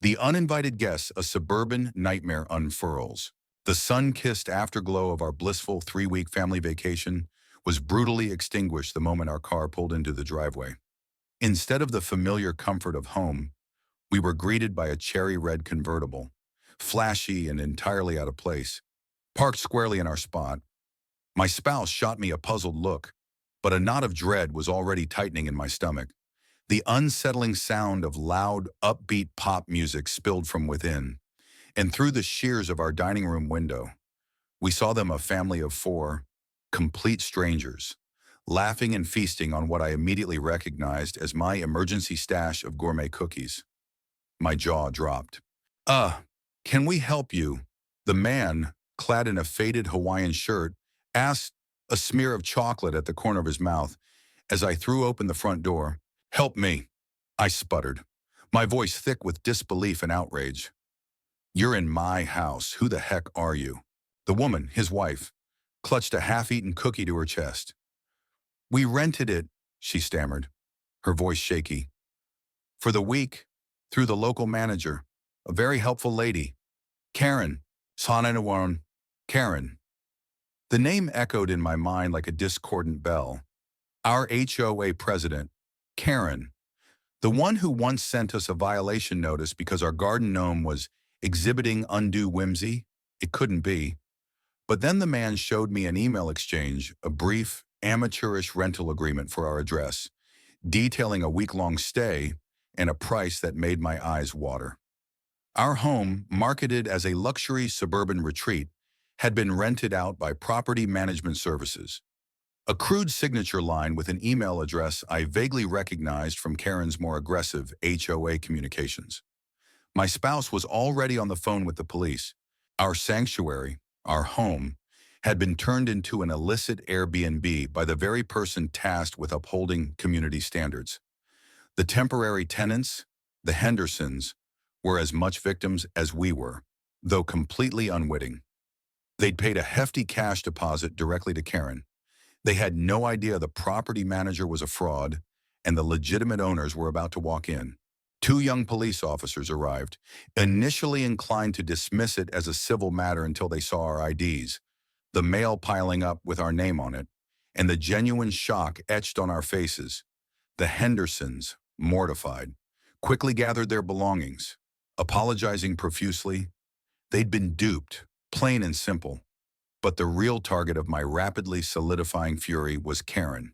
The uninvited guest, a suburban nightmare unfurls. The sun-kissed afterglow of our blissful 3-week family vacation was brutally extinguished the moment our car pulled into the driveway. Instead of the familiar comfort of home, we were greeted by a cherry-red convertible, flashy and entirely out of place, parked squarely in our spot. My spouse shot me a puzzled look, but a knot of dread was already tightening in my stomach. The unsettling sound of loud, upbeat pop music spilled from within, and through the shears of our dining room window, we saw them, a family of 4, complete strangers, laughing and feasting on what I immediately recognized as my emergency stash of gourmet cookies. My jaw dropped. Can we help you?" The man, clad in a faded Hawaiian shirt, asked, a smear of chocolate at the corner of his mouth, as I threw open the front door. "Help me," I sputtered, my voice thick with disbelief and outrage. "You're in my house. Who the heck are you?" The woman, his wife, clutched a half-eaten cookie to her chest. "We rented it," she stammered, her voice shaky. "For the week, through the local manager, a very helpful lady. Karen. Sananawan. Karen." The name echoed in my mind like a discordant bell. Our HOA president, Karen, the one who once sent us a violation notice because our garden gnome was exhibiting undue whimsy. It couldn't be. But then the man showed me an email exchange, a brief, amateurish rental agreement for our address, detailing a week-long stay and a price that made my eyes water. Our home, marketed as a luxury suburban retreat, had been rented out by Property Management Services. A crude signature line with an email address I vaguely recognized from Karen's more aggressive HOA communications. My spouse was already on the phone with the police. Our sanctuary, our home, had been turned into an illicit Airbnb by the very person tasked with upholding community standards. The temporary tenants, the Hendersons, were as much victims as we were, though completely unwitting. They'd paid a hefty cash deposit directly to Karen. They had no idea the property manager was a fraud, and the legitimate owners were about to walk in. 2 young police officers arrived, initially inclined to dismiss it as a civil matter until they saw our IDs, the mail piling up with our name on it, and the genuine shock etched on our faces. The Hendersons, mortified, quickly gathered their belongings, apologizing profusely. They'd been duped, plain and simple. But the real target of my rapidly solidifying fury was Karen.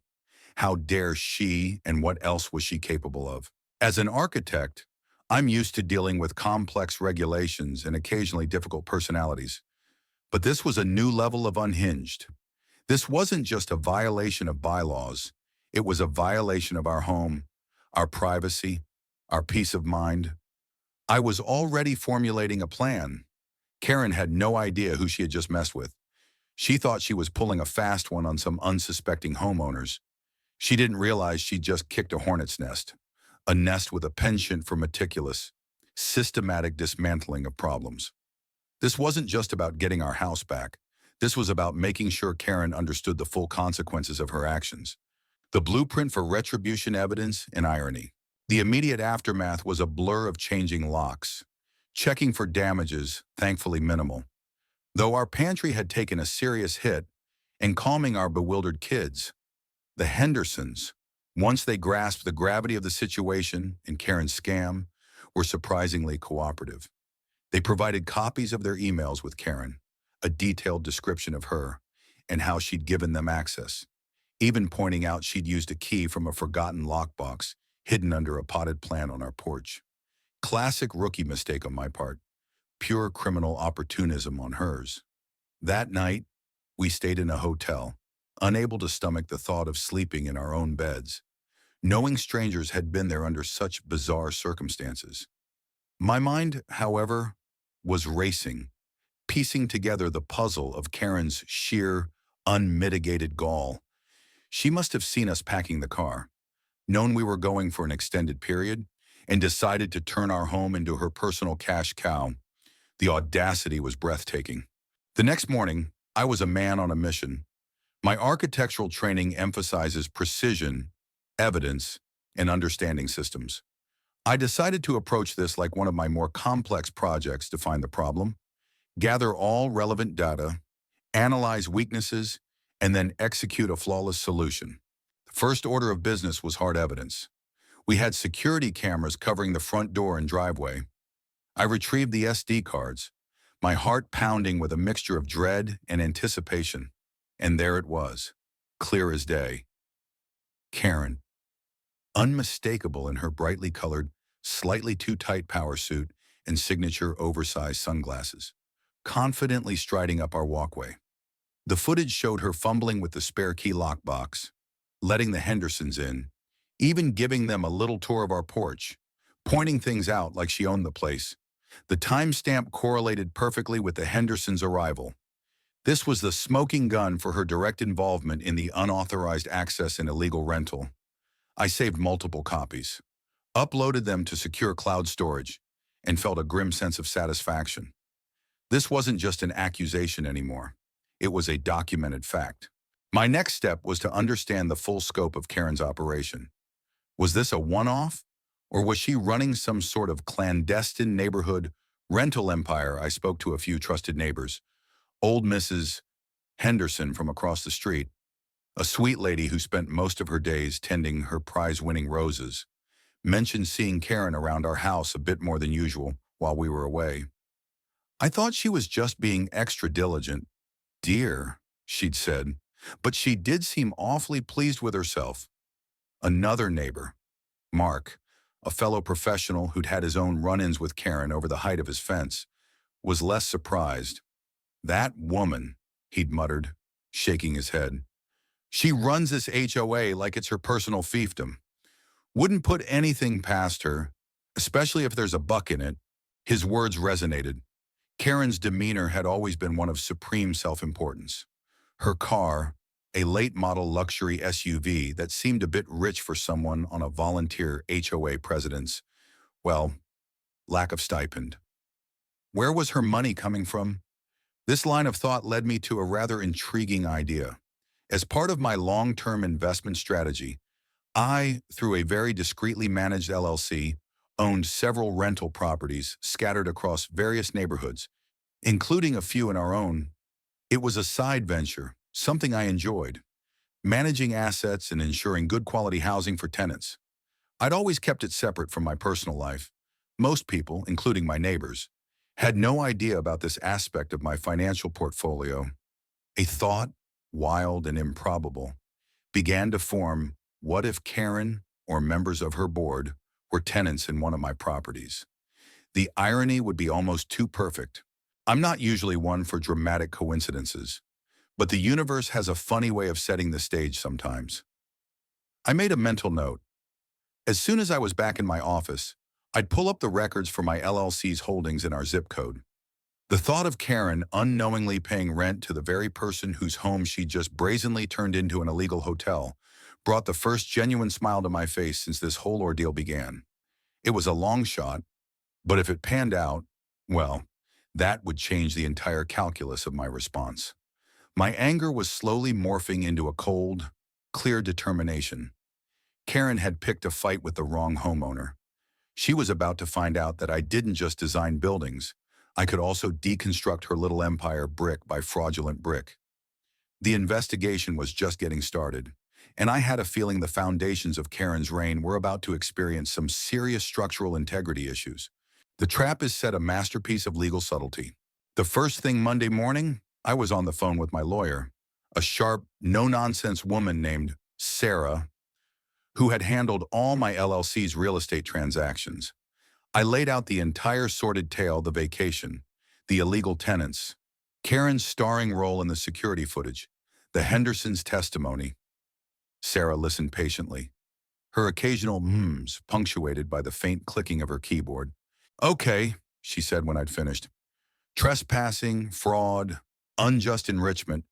How dare she, and what else was she capable of? As an architect, I'm used to dealing with complex regulations and occasionally difficult personalities. But this was a new level of unhinged. This wasn't just a violation of bylaws. It was a violation of our home, our privacy, our peace of mind. I was already formulating a plan. Karen had no idea who she had just messed with. She thought she was pulling a fast one on some unsuspecting homeowners. She didn't realize she'd just kicked a hornet's nest, a nest with a penchant for meticulous, systematic dismantling of problems. This wasn't just about getting our house back. This was about making sure Karen understood the full consequences of her actions. The blueprint for retribution, evidence, and irony. The immediate aftermath was a blur of changing locks, checking for damages, thankfully minimal. Though our pantry had taken a serious hit, and calming our bewildered kids, the Hendersons, once they grasped the gravity of the situation and Karen's scam, were surprisingly cooperative. They provided copies of their emails with Karen, a detailed description of her, and how she'd given them access, even pointing out she'd used a key from a forgotten lockbox hidden under a potted plant on our porch. Classic rookie mistake on my part. Pure criminal opportunism on hers. That night, we stayed in a hotel, unable to stomach the thought of sleeping in our own beds, knowing strangers had been there under such bizarre circumstances. My mind, however, was racing, piecing together the puzzle of Karen's sheer, unmitigated gall. She must have seen us packing the car, known we were going for an extended period, and decided to turn our home into her personal cash cow. The audacity was breathtaking. The next morning, I was a man on a mission. My architectural training emphasizes precision, evidence, and understanding systems. I decided to approach this like one of my more complex projects to find the problem, gather all relevant data, analyze weaknesses, and then execute a flawless solution. The first order of business was hard evidence. We had security cameras covering the front door and driveway. I retrieved the SD cards, my heart pounding with a mixture of dread and anticipation. And there it was, clear as day. Karen, unmistakable in her brightly colored, slightly too tight power suit and signature oversized sunglasses, confidently striding up our walkway. The footage showed her fumbling with the spare key lockbox, letting the Hendersons in, even giving them a little tour of our porch, pointing things out like she owned the place. The timestamp correlated perfectly with the Hendersons' arrival. This was the smoking gun for her direct involvement in the unauthorized access and illegal rental. I saved multiple copies, uploaded them to secure cloud storage, and felt a grim sense of satisfaction. This wasn't just an accusation anymore. It was a documented fact. My next step was to understand the full scope of Karen's operation. Was this a one-off, or was she running some sort of clandestine neighborhood rental empire? I spoke to a few trusted neighbors. Old Mrs. Henderson from across the street, a sweet lady who spent most of her days tending her prize-winning roses, mentioned seeing Karen around our house a bit more than usual while we were away. I thought she was just being extra diligent. Dear, she'd said, but she did seem awfully pleased with herself. Another neighbor, Mark, a fellow professional who'd had his own run-ins with Karen over the height of his fence, was less surprised. That woman, he'd muttered, shaking his head. She runs this HOA like it's her personal fiefdom. Wouldn't put anything past her, especially if there's a buck in it. His words resonated. Karen's demeanor had always been one of supreme self-importance. Her car, a late-model luxury SUV that seemed a bit rich for someone on a volunteer HOA president's, well, lack of stipend. Where was her money coming from? This line of thought led me to a rather intriguing idea. As part of my long-term investment strategy, I, through a very discreetly managed LLC, owned several rental properties scattered across various neighborhoods, including a few in our own. It was a side venture, something I enjoyed, managing assets and ensuring good quality housing for tenants. I'd always kept it separate from my personal life. Most people, including my neighbors, had no idea about this aspect of my financial portfolio. A thought, wild and improbable, began to form. What if Karen or members of her board were tenants in one of my properties? The irony would be almost too perfect. I'm not usually one for dramatic coincidences, but the universe has a funny way of setting the stage sometimes. I made a mental note. As soon as I was back in my office, I'd pull up the records for my LLC's holdings in our zip code. The thought of Karen unknowingly paying rent to the very person whose home she just brazenly turned into an illegal hotel brought the first genuine smile to my face since this whole ordeal began. It was a long shot, but if it panned out, well, that would change the entire calculus of my response. My anger was slowly morphing into a cold, clear determination. Karen had picked a fight with the wrong homeowner. She was about to find out that I didn't just design buildings, I could also deconstruct her little empire brick by fraudulent brick. The investigation was just getting started, and I had a feeling the foundations of Karen's reign were about to experience some serious structural integrity issues. The trap is set a masterpiece of legal subtlety. The first thing Monday morning, I was on the phone with my lawyer, a sharp, no-nonsense woman named Sarah, who had handled all my LLC's real estate transactions. I laid out the entire sordid tale: the vacation, the illegal tenants, Karen's starring role in the security footage, the Hendersons' testimony. Sarah listened patiently, her occasional mms punctuated by the faint clicking of her keyboard. Okay, she said when I'd finished. Trespassing, fraud, unjust enrichment.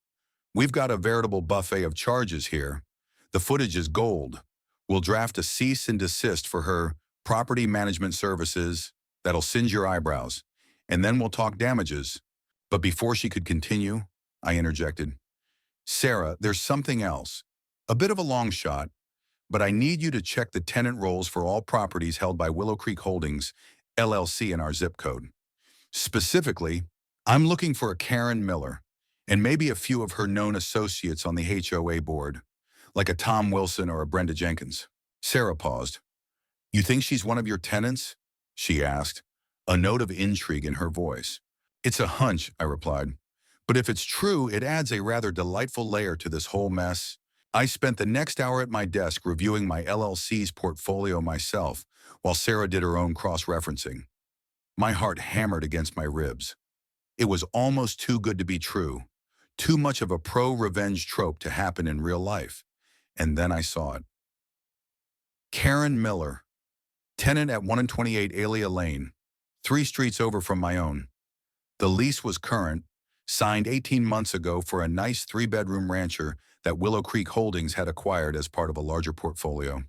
We've got a veritable buffet of charges here. The footage is gold. We'll draft a cease and desist for her property management services that'll singe your eyebrows, and then we'll talk damages. But before she could continue, I interjected. Sarah, there's something else. A bit of a long shot, but I need you to check the tenant rolls for all properties held by Willow Creek Holdings, LLC in our zip code. Specifically, I'm looking for a Karen Miller and maybe a few of her known associates on the HOA board, like a Tom Wilson or a Brenda Jenkins." Sarah paused. "You think she's one of your tenants?" she asked, a note of intrigue in her voice. "It's a hunch," I replied. "But if it's true, it adds a rather delightful layer to this whole mess." I spent the next hour at my desk reviewing my LLC's portfolio myself, while Sarah did her own cross-referencing. My heart hammered against my ribs. It was almost too good to be true, too much of a pro-revenge trope to happen in real life. And then I saw it. Karen Miller, tenant at 128 Alia Lane, 3 streets over from my own. The lease was current, signed 18 months ago for a nice 3-bedroom rancher that Willow Creek Holdings had acquired as part of a larger portfolio.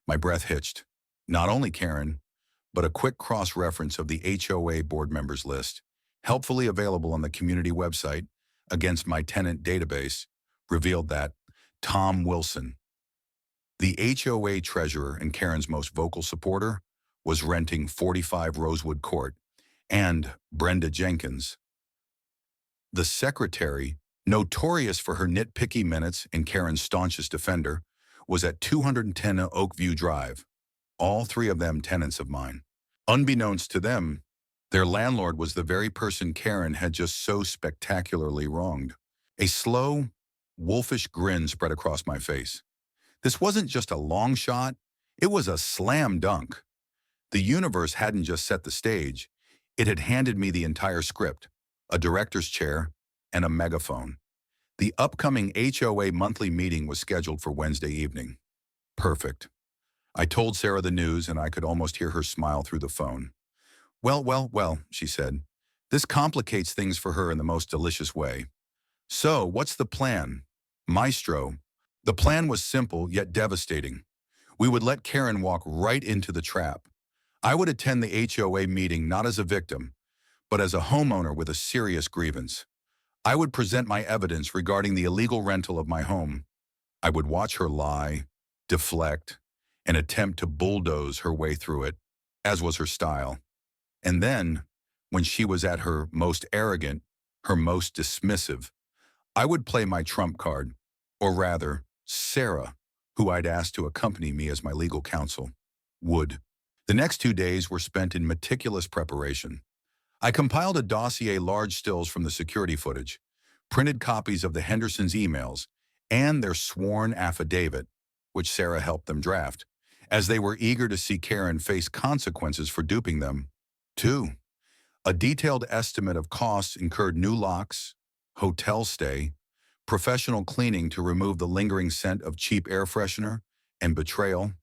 My breath hitched. Not only Karen, but a quick cross-reference of the HOA board members list, helpfully available on the community website against my tenant database, revealed that Tom Wilson, the HOA treasurer and Karen's most vocal supporter, was renting 45 Rosewood Court, and Brenda Jenkins, the secretary, notorious for her nitpicky minutes and Karen's staunchest defender, was at 210 Oakview Drive, all 3 of them tenants of mine. Unbeknownst to them, their landlord was the very person Karen had just so spectacularly wronged. A slow, wolfish grin spread across my face. This wasn't just a long shot, it was a slam dunk. The universe hadn't just set the stage, it had handed me the entire script, a director's chair, and a megaphone. The upcoming HOA monthly meeting was scheduled for Wednesday evening. Perfect. I told Sarah the news, and I could almost hear her smile through the phone. Well, she said. This complicates things for her in the most delicious way. "So, what's the plan?" "Maestro." The plan was simple yet devastating. We would let Karen walk right into the trap. I would attend the HOA meeting not as a victim, but as a homeowner with a serious grievance. I would present my evidence regarding the illegal rental of my home. I would watch her lie, deflect, and attempt to bulldoze her way through it, as was her style. And then, when she was at her most arrogant, her most dismissive, I would play my trump card, or rather, Sarah, who I'd asked to accompany me as my legal counsel, would. The next 2 days were spent in meticulous preparation. I compiled a dossier, large stills from the security footage, printed copies of the Hendersons' emails, and their sworn affidavit, which Sarah helped them draft, as they were eager to see Karen face consequences for duping them. 2. A detailed estimate of costs incurred: new locks, hotel stay, professional cleaning to remove the lingering scent of cheap air freshener, and betrayal.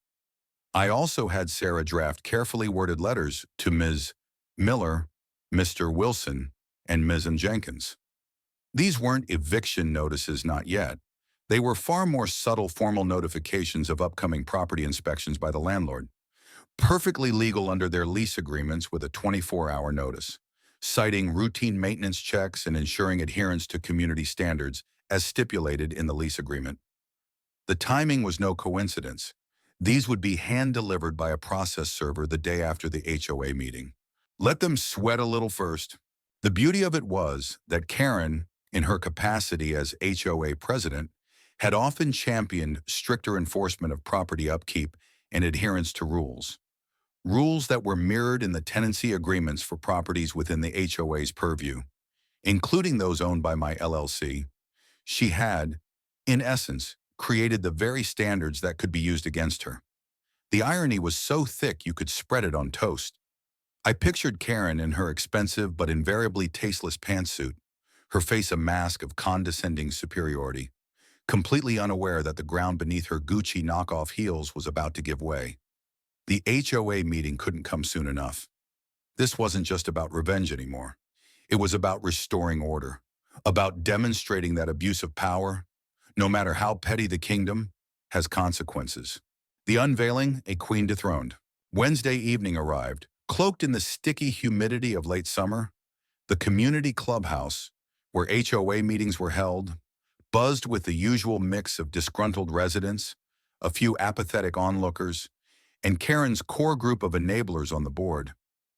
I also had Sarah draft carefully worded letters to Ms. Miller, Mr. Wilson, and Ms. Jenkins. These weren't eviction notices, not yet. They were far more subtle formal notifications of upcoming property inspections by the landlord, perfectly legal under their lease agreements with a 24-hour notice, citing routine maintenance checks and ensuring adherence to community standards as stipulated in the lease agreement. The timing was no coincidence. These would be hand-delivered by a process server the day after the HOA meeting. Let them sweat a little first. The beauty of it was that Karen, in her capacity as HOA president, had often championed stricter enforcement of property upkeep and adherence to rules. Rules that were mirrored in the tenancy agreements for properties within the HOA's purview, including those owned by my LLC. She had, in essence, created the very standards that could be used against her. The irony was so thick you could spread it on toast. I pictured Karen in her expensive but invariably tasteless pantsuit, her face a mask of condescending superiority, completely unaware that the ground beneath her Gucci knockoff heels was about to give way. The HOA meeting couldn't come soon enough. This wasn't just about revenge anymore. It was about restoring order, about demonstrating that abuse of power, no matter how petty the kingdom, has consequences. The unveiling, a queen dethroned. Wednesday evening arrived, cloaked in the sticky humidity of late summer. The community clubhouse, where HOA meetings were held, buzzed with the usual mix of disgruntled residents, a few apathetic onlookers, and Karen's core group of enablers on the board.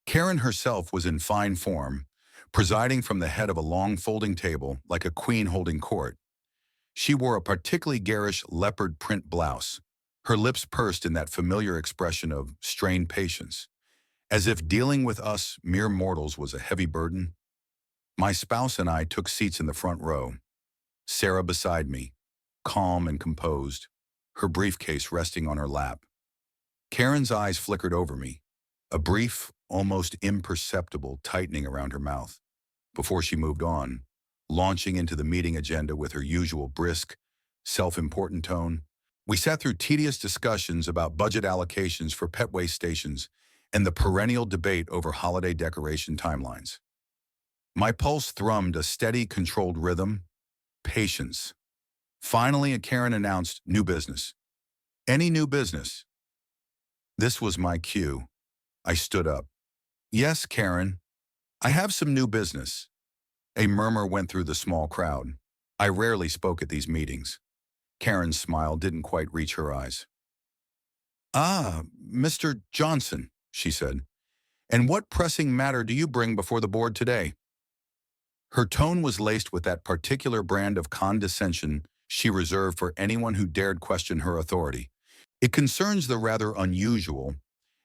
Karen herself was in fine form, presiding from the head of a long folding table like a queen holding court. She wore a particularly garish leopard print blouse, her lips pursed in that familiar expression of strained patience, as if dealing with us mere mortals was a heavy burden. My spouse and I took seats in the front row, Sarah beside me, calm and composed, her briefcase resting on her lap. Karen's eyes flickered over me, a brief, almost imperceptible tightening around her mouth, before she moved on, launching into the meeting agenda with her usual brisk, self-important tone. We sat through tedious discussions about budget allocations for pet waste stations and the perennial debate over holiday decoration timelines. My pulse thrummed a steady, controlled rhythm. Patience. Finally, Karen announced new business. Any new business? This was my cue. I stood up. Yes, Karen, I have some new business. A murmur went through the small crowd. I rarely spoke at these meetings. Karen's smile didn't quite reach her eyes. Ah, Mr. Johnson, she said. And what pressing matter do you bring before the board today? Her tone was laced with that particular brand of condescension she reserved for anyone who dared question her authority. It concerns the rather unusual,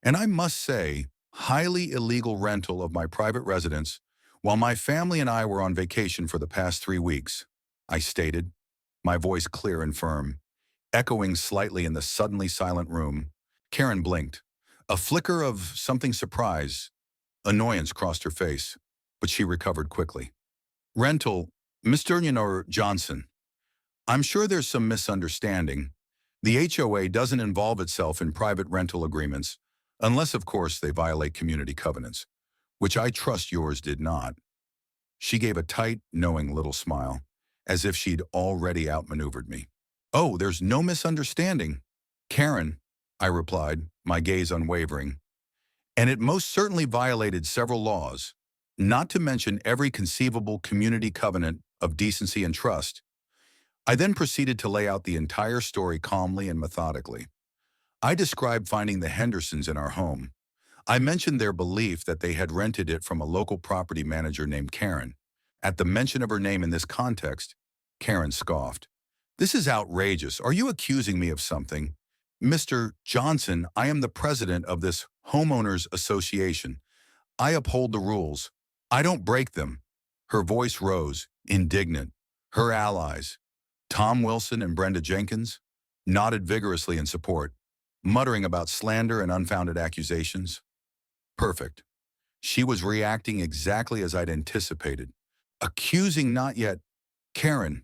and I must say, highly illegal rental of my private residence while my family and I were on vacation for the past 3 weeks, I stated, my voice clear and firm, echoing slightly in the suddenly silent room. Karen blinked. A flicker of something surprise, annoyance crossed her face, but she recovered quickly. Rental, Mr. Johnson. I'm sure there's some misunderstanding. The HOA doesn't involve itself in private rental agreements, unless, of course, they violate community covenants, which I trust yours did not. She gave a tight, knowing little smile, as if she'd already outmaneuvered me. Oh, there's no misunderstanding. Karen, I replied, my gaze unwavering. And it most certainly violated several laws, not to mention every conceivable community covenant of decency and trust. I then proceeded to lay out the entire story calmly and methodically. I described finding the Hendersons in our home. I mentioned their belief that they had rented it from a local property manager named Karen. At the mention of her name in this context, Karen scoffed. This is outrageous. Are you accusing me of something? Mr. Johnson, I am the president of this homeowners association. I uphold the rules. I don't break them. Her voice rose, indignant. Her allies, Tom Wilson and Brenda Jenkins, nodded vigorously in support, muttering about slander and unfounded accusations. Perfect. She was reacting exactly as I'd anticipated. Accusing not yet. Karen,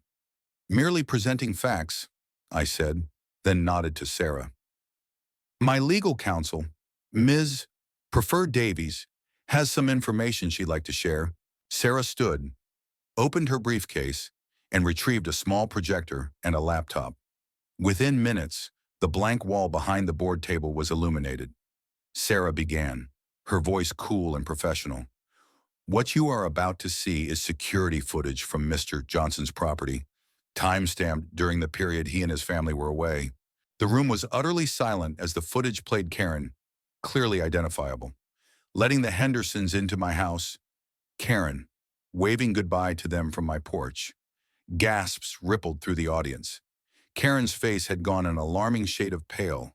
merely presenting facts, I said, then nodded to Sarah. My legal counsel, Ms. Preferred Davies, has some information she'd like to share. Sarah stood, opened her briefcase, and retrieved a small projector and a laptop. Within minutes, the blank wall behind the board table was illuminated. Sarah began, her voice cool and professional. What you are about to see is security footage from Mr. Johnson's property, time-stamped during the period he and his family were away. The room was utterly silent as the footage played Karen, clearly identifiable. Letting the Hendersons into my house, Karen, waving goodbye to them from my porch. Gasps rippled through the audience. Karen's face had gone an alarming shade of pale,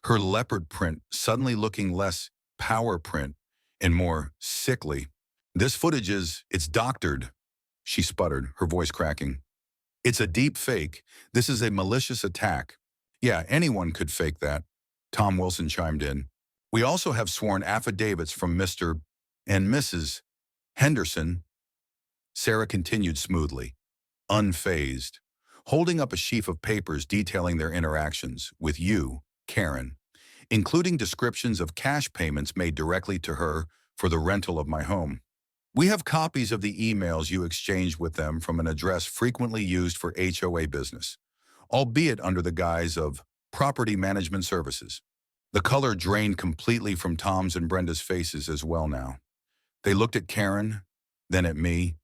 her leopard print suddenly looking less power print and more sickly. This footage it's doctored, she sputtered, her voice cracking. It's a deep fake. This is a malicious attack. Yeah, anyone could fake that, Tom Wilson chimed in. We also have sworn affidavits from Mr. and Mrs. Henderson. Sarah continued smoothly, unfazed, holding up a sheaf of papers detailing their interactions with you, Karen, including descriptions of cash payments made directly to her for the rental of my home. We have copies of the emails you exchanged with them from an address frequently used for HOA business, albeit under the guise of property management services. The color drained completely from Tom's and Brenda's faces as well now. They looked at Karen, then at me,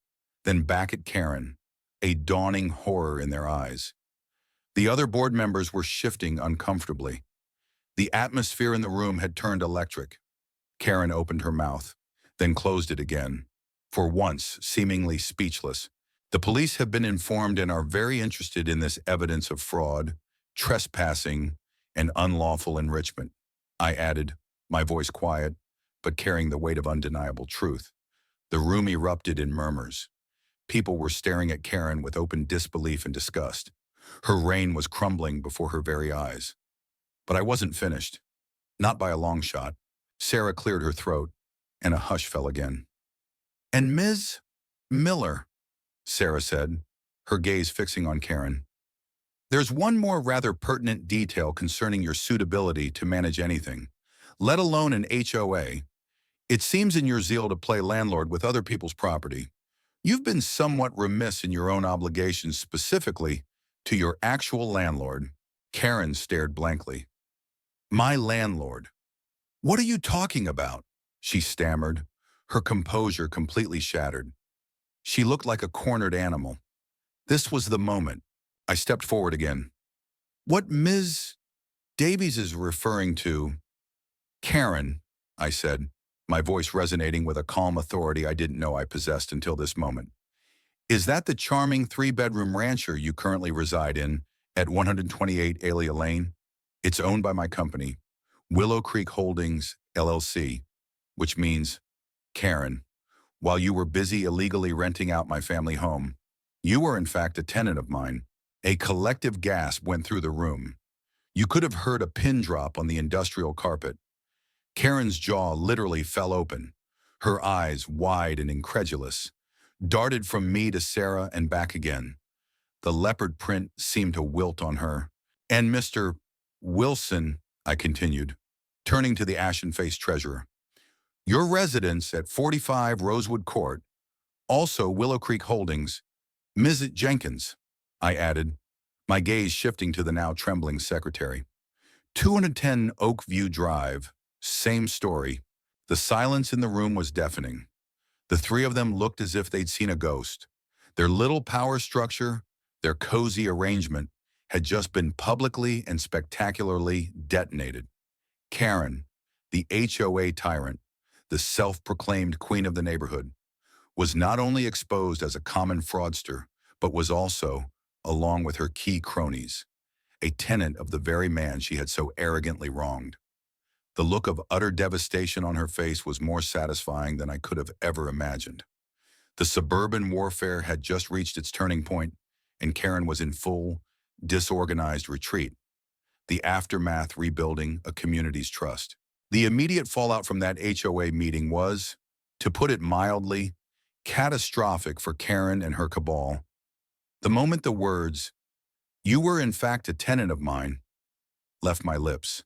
then back at Karen, a dawning horror in their eyes. The other board members were shifting uncomfortably. The atmosphere in the room had turned electric. Karen opened her mouth, then closed it again, for once seemingly speechless. The police have been informed and are very interested in this evidence of fraud, trespassing, and unlawful enrichment, I added, my voice quiet, but carrying the weight of undeniable truth. The room erupted in murmurs. People were staring at Karen with open disbelief and disgust. Her reign was crumbling before her very eyes. But I wasn't finished. Not by a long shot. Sarah cleared her throat, and a hush fell again. "And Ms. Miller," Sarah said, her gaze fixing on Karen. "There's one more rather pertinent detail concerning your suitability to manage anything, let alone an HOA. It seems in your zeal to play landlord with other people's property, you've been somewhat remiss in your own obligations, specifically to your actual landlord." Karen stared blankly. "My landlord? What are you talking about?" she stammered, her composure completely shattered. She looked like a cornered animal. This was the moment. I stepped forward again. "What Ms. Davies is referring to—" "Karen," I said, my voice resonating with a calm authority I didn't know I possessed until this moment. "Is that the charming 3-bedroom rancher you currently reside in at 128 Alia Lane? It's owned by my company, Willow Creek Holdings, LLC, which means, Karen, while you were busy illegally renting out my family home, you were in fact a tenant of mine." A collective gasp went through the room. You could have heard a pin drop on the industrial carpet. Karen's jaw literally fell open. Her eyes, wide and incredulous, darted from me to Sarah and back again. The leopard print seemed to wilt on her. "And Mr. Wilson," I continued, turning to the ashen-faced treasurer, "your residence at 45 Rosewood Court, also Willow Creek Holdings, Ms. Jenkins," I added, my gaze shifting to the now trembling secretary. 210 Oakview Drive, same story. The silence in the room was deafening. The three of them looked as if they'd seen a ghost. Their little power structure, their cozy arrangement, had just been publicly and spectacularly detonated. Karen, the HOA tyrant, the self-proclaimed queen of the neighborhood, was not only exposed as a common fraudster, but was also, along with her key cronies, a tenant of the very man she had so arrogantly wronged. The look of utter devastation on her face was more satisfying than I could have ever imagined. The suburban warfare had just reached its turning point, and Karen was in full, disorganized retreat, the aftermath rebuilding a community's trust. The immediate fallout from that HOA meeting was, to put it mildly, catastrophic for Karen and her cabal. The moment the words, "You were in fact a tenant of mine," left my lips,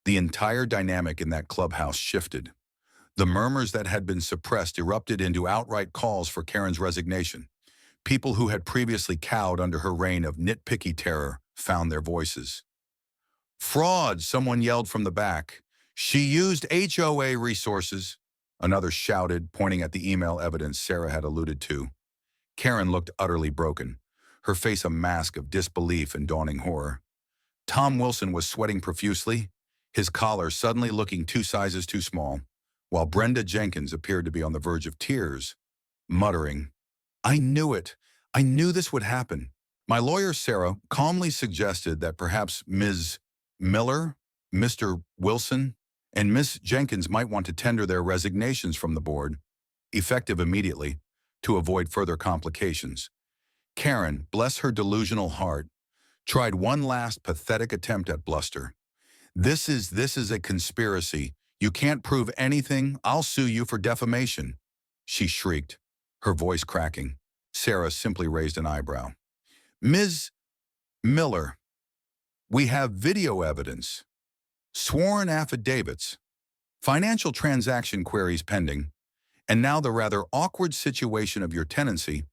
the entire dynamic in that clubhouse shifted. The murmurs that had been suppressed erupted into outright calls for Karen's resignation. People who had previously cowed under her reign of nitpicky terror found their voices. "Fraud," someone yelled from the back. "She used HOA resources," another shouted, pointing at the email evidence Sarah had alluded to. Karen looked utterly broken, her face a mask of disbelief and dawning horror. Tom Wilson was sweating profusely, his collar suddenly looking 2 sizes too small, while Brenda Jenkins appeared to be on the verge of tears, muttering, "I knew it. I knew this would happen." My lawyer, Sarah, calmly suggested that perhaps Ms. Miller, Mr. Wilson, and Miss Jenkins might want to tender their resignations from the board, effective immediately, to avoid further complications. Karen, bless her delusional heart, tried one last pathetic attempt at bluster. This is a conspiracy. You can't prove anything. I'll sue you for defamation," she shrieked, her voice cracking. Sarah simply raised an eyebrow. "Ms. Miller, we have video evidence, sworn affidavits, financial transaction queries pending, and now the rather awkward situation of your tenancy.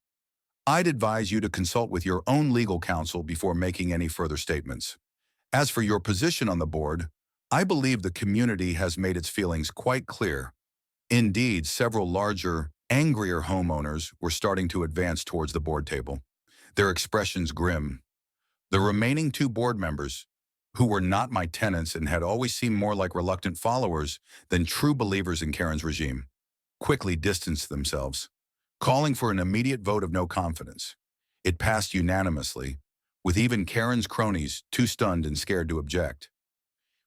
I'd advise you to consult with your own legal counsel before making any further statements. As for your position on the board, I believe the community has made its feelings quite clear. Indeed, several larger, angrier homeowners were starting to advance towards the board table, their expressions grim. The remaining two board members, who were not my tenants and had always seemed more like reluctant followers than true believers in Karen's regime, quickly distanced themselves, calling for an immediate vote of no confidence. It passed unanimously, with even Karen's cronies too stunned and scared to object.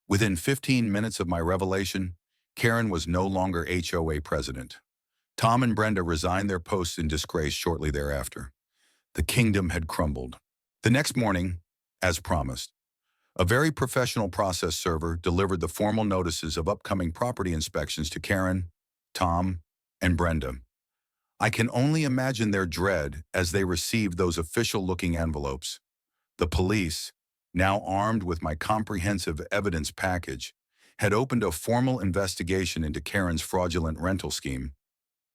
Within 15 minutes of my revelation, Karen was no longer HOA president. Tom and Brenda resigned their posts in disgrace shortly thereafter. The kingdom had crumbled. The next morning, as promised, a very professional process server delivered the formal notices of upcoming property inspections to Karen, Tom, and Brenda. I can only imagine their dread as they received those official-looking envelopes. The police, now armed with my comprehensive evidence package, had opened a formal investigation into Karen's fraudulent rental scheme.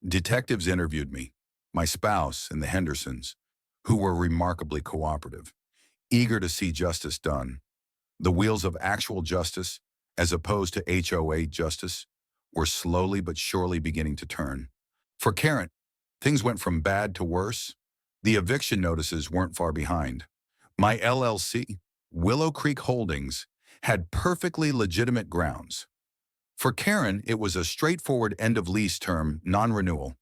Detectives interviewed me, my spouse, and the Hendersons, who were remarkably cooperative, eager to see justice done. The wheels of actual justice, as opposed to HOA justice, were slowly but surely beginning to turn. For Karen, things went from bad to worse. The eviction notices weren't far behind. My LLC, Willow Creek Holdings, had perfectly legitimate grounds. For Karen, it was a straightforward end-of-lease term, non-renewal.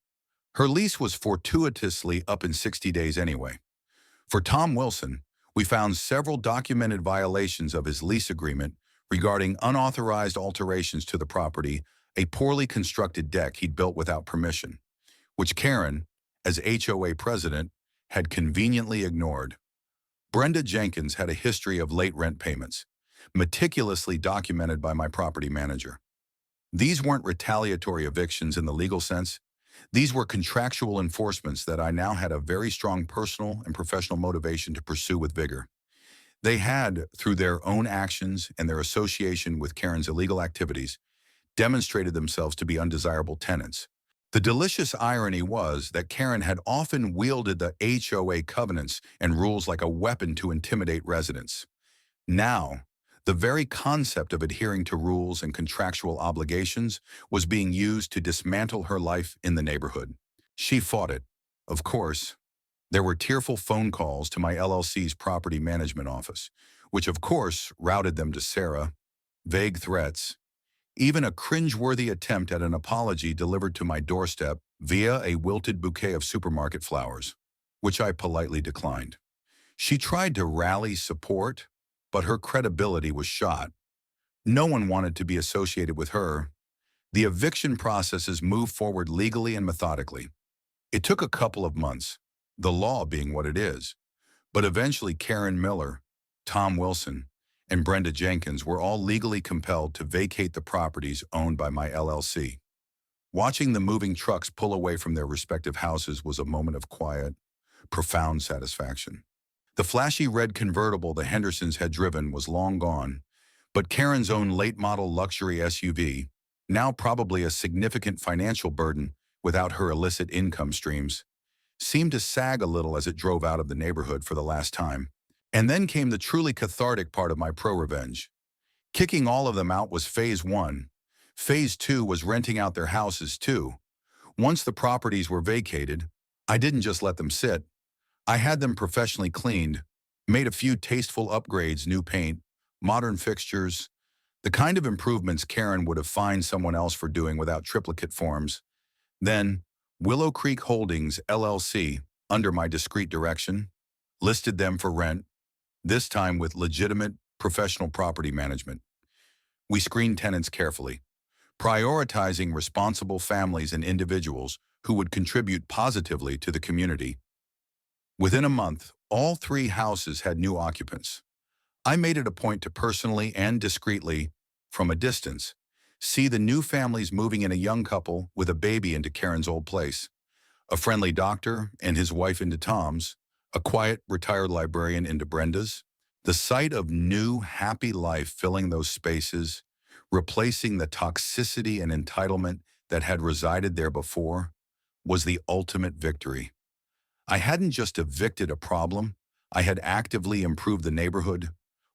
Her lease was fortuitously up in 60 days anyway. For Tom Wilson, we found several documented violations of his lease agreement regarding unauthorized alterations to the property, a poorly constructed deck he'd built without permission, which Karen, as HOA president, had conveniently ignored. Brenda Jenkins had a history of late rent payments, meticulously documented by my property manager. These weren't retaliatory evictions in the legal sense. These were contractual enforcements that I now had a very strong personal and professional motivation to pursue with vigor. They had, through their own actions and their association with Karen's illegal activities, demonstrated themselves to be undesirable tenants. The delicious irony was that Karen had often wielded the HOA covenants and rules like a weapon to intimidate residents. Now, the very concept of adhering to rules and contractual obligations was being used to dismantle her life in the neighborhood. She fought it. Of course, there were tearful phone calls to my LLC's property management office, which of course routed them to Sarah, vague threats, even a cringe-worthy attempt at an apology delivered to my doorstep via a wilted bouquet of supermarket flowers, which I politely declined. She tried to rally support, but her credibility was shot. No one wanted to be associated with her. The eviction processes moved forward legally and methodically. It took a couple of months, the law being what it is, but eventually Karen Miller, Tom Wilson, and Brenda Jenkins were all legally compelled to vacate the properties owned by my LLC. Watching the moving trucks pull away from their respective houses was a moment of quiet, profound satisfaction. The flashy red convertible the Hendersons had driven was long gone, but Karen's own late-model luxury SUV, now probably a significant financial burden without her illicit income streams, seemed to sag a little as it drove out of the neighborhood for the last time. And then came the truly cathartic part of my pro-revenge. Kicking all of them out was phase 1. Phase 2 was renting out their houses too. Once the properties were vacated, I didn't just let them sit. I had them professionally cleaned, made a few tasteful upgrades, new paint, modern fixtures, the kind of improvements Karen would have fined someone else for doing without triplicate forms. Then, Willow Creek Holdings, LLC, under my discreet direction, listed them for rent, this time with legitimate, professional property management. We screened tenants carefully, prioritizing responsible families and individuals who would contribute positively to the community. Within a month, all 3 houses had new occupants. I made it a point to personally and discreetly, from a distance, see the new families moving in, a young couple with a baby into Karen's old place, a friendly doctor and his wife into Tom's, a quiet, retired librarian into Brenda's. The sight of new, happy life filling those spaces, replacing the toxicity and entitlement that had resided there before, was the ultimate victory. I hadn't just evicted a problem, I had actively improved the neighborhood,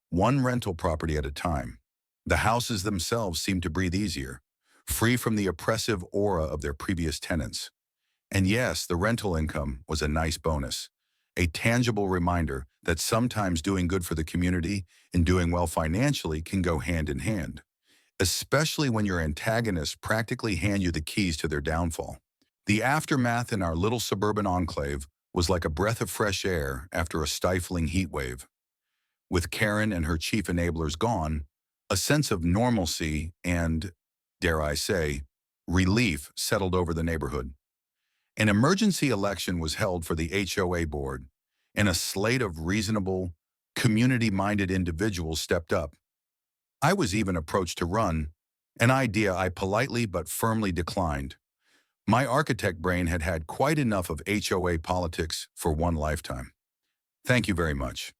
one rental property at a time. The houses themselves seemed to breathe easier, free from the oppressive aura of their previous tenants. And yes, the rental income was a nice bonus. a tangible reminder that sometimes doing good for the community and doing well financially can go hand in hand, especially when your antagonists practically hand you the keys to their downfall. The aftermath in our little suburban enclave was like a breath of fresh air after a stifling heat wave. With Karen and her chief enablers gone, a sense of normalcy and, dare I say, relief settled over the neighborhood. An emergency election was held for the HOA board, and a slate of reasonable, community-minded individuals stepped up. I was even approached to run, an idea I politely but firmly declined. My architect brain had had quite enough of HOA politics for one lifetime. Thank you very much.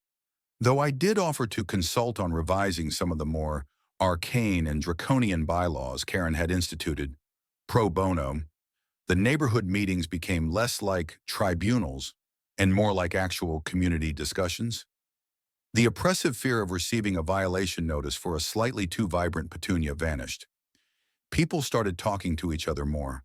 Though I did offer to consult on revising some of the more arcane and draconian bylaws Karen had instituted, pro bono, the neighborhood meetings became less like tribunals and more like actual community discussions. The oppressive fear of receiving a violation notice for a slightly too vibrant petunia vanished. People started talking to each other more,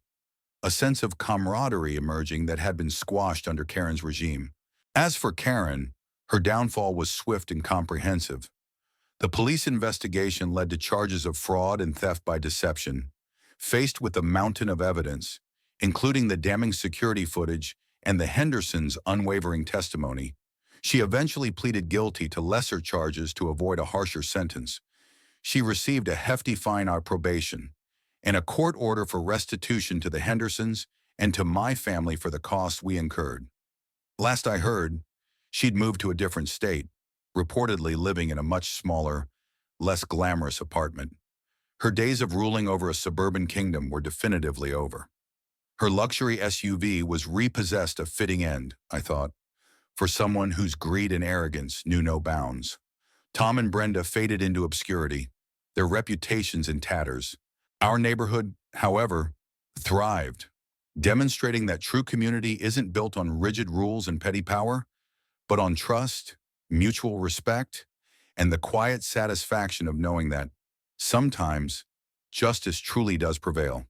a sense of camaraderie emerging that had been squashed under Karen's regime. As for Karen, her downfall was swift and comprehensive. The police investigation led to charges of fraud and theft by deception. Faced with a mountain of evidence, including the damning security footage and the Hendersons' unwavering testimony, she eventually pleaded guilty to lesser charges to avoid a harsher sentence. She received a hefty fine on probation and a court order for restitution to the Hendersons and to my family for the costs we incurred. Last I heard, she'd moved to a different state, reportedly living in a much smaller, less glamorous apartment. Her days of ruling over a suburban kingdom were definitively over. Her luxury SUV was repossessed a fitting end, I thought, for someone whose greed and arrogance knew no bounds. Tom and Brenda faded into obscurity, their reputations in tatters. Our neighborhood, however, thrived, demonstrating that true community isn't built on rigid rules and petty power, but on trust, mutual respect, and the quiet satisfaction of knowing that sometimes justice truly does prevail.